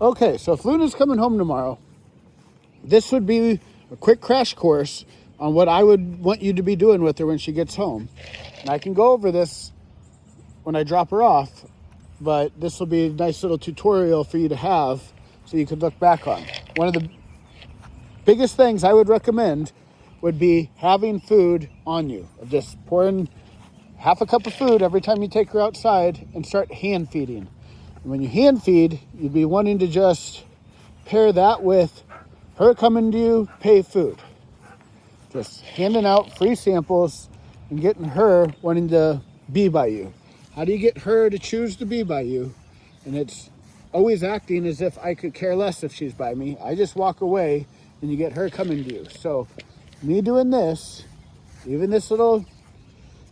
Okay, so if Luna's coming home tomorrow, this would be a quick crash course on what I would want you to be doing with her when she gets home. And I can go over this when I drop her off, but this will be a nice little tutorial for you to have so you could look back on. One of the biggest things I would recommend would be having food on you. Just pouring half a cup of food every time you take her outside and start hand feeding. And when you hand feed, you'd be wanting to just pair that with her coming to you, pay food. Just handing out free samples and getting her wanting to be by you. How do you get her to choose to be by you? And it's always acting as if I could care less if she's by me. I just walk away and you get her coming to you. So me doing this, even this little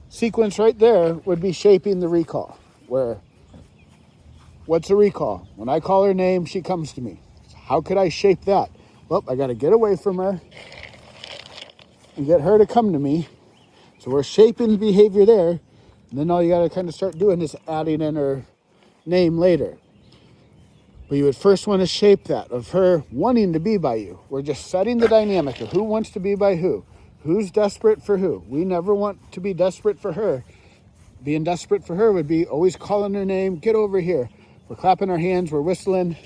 sequence right there would be shaping the recall. Where, what's a recall? When I call her name, she comes to me. How could I shape that? Well, I got to get away from her and get her to come to me. So we're shaping the behavior there. And then all you got to kind of start doing is adding in her name later. But you would first want to shape that of her wanting to be by you. We're just setting the dynamic of who wants to be by who. Who's desperate for who. We never want to be desperate for her. Being desperate for her would be always calling her name. Get over here. We're clapping our hands. We're whistling.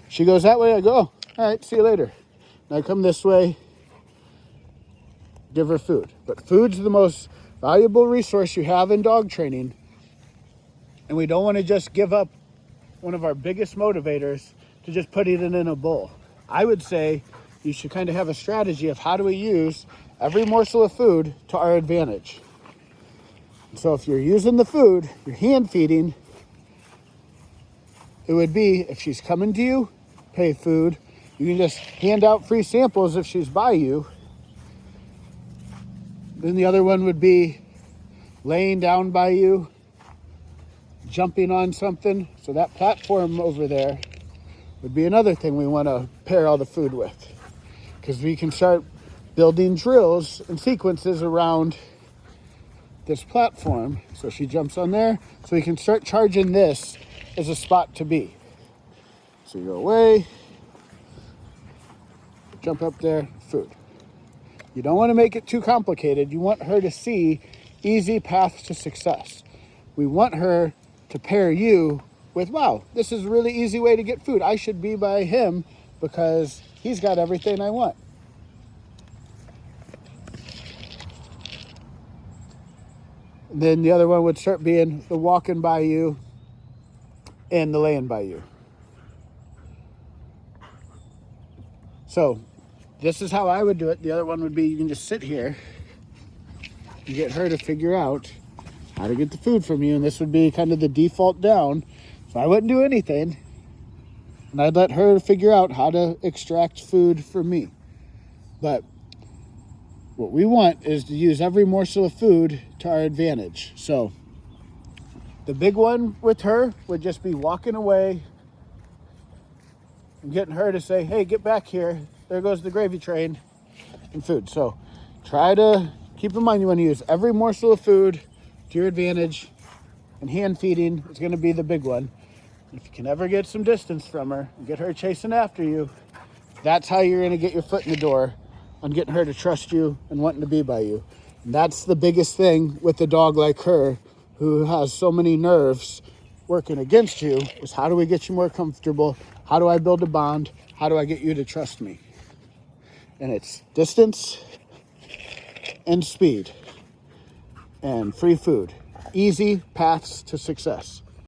She goes that way. I go, all right, see you later. And I come this way. Give her food. But food's the most valuable resource you have in dog training. And we don't want to just give up one of our biggest motivators to just putting it in a bowl. I would say you should kind of have a strategy of how do we use every morsel of food to our advantage. So if you're using the food, you're hand feeding, it would be if she's coming to you, pay food. You can just hand out free samples if she's by you. Then the other one would be laying down by you, jumping on something. So that platform over there would be another thing we want to pair all the food with, because we can start building drills and sequences around this platform. So she jumps on there, so we can start charging this as a spot to be. So you go away, jump up there, food. You don't want to make it too complicated. You want her to see easy paths to success. We want her to pair you with, wow, this is a really easy way to get food. I should be by him because he's got everything I want. And then the other one would start being the walking by you and the laying by you. So this is how I would do it. The other one would be you can just sit here and get her to figure out how to get the food from you. And this would be kind of the default down. So I wouldn't do anything. And I'd let her figure out how to extract food from me. But what we want is to use every morsel of food to our advantage. So the big one with her would just be walking away and getting her to say, hey, get back here. There goes the gravy train and food. So try to keep in mind you want to use every morsel of food to your advantage, and hand feeding is going to be the big one. If you can ever get some distance from her and get her chasing after you, that's how you're going to get your foot in the door on getting her to trust you and wanting to be by you. And that's the biggest thing with a dog like her who has so many nerves working against you, is how do we get you more comfortable? How do I build a bond? How do I get you to trust me? And it's distance and speed and free food. Easy paths to success.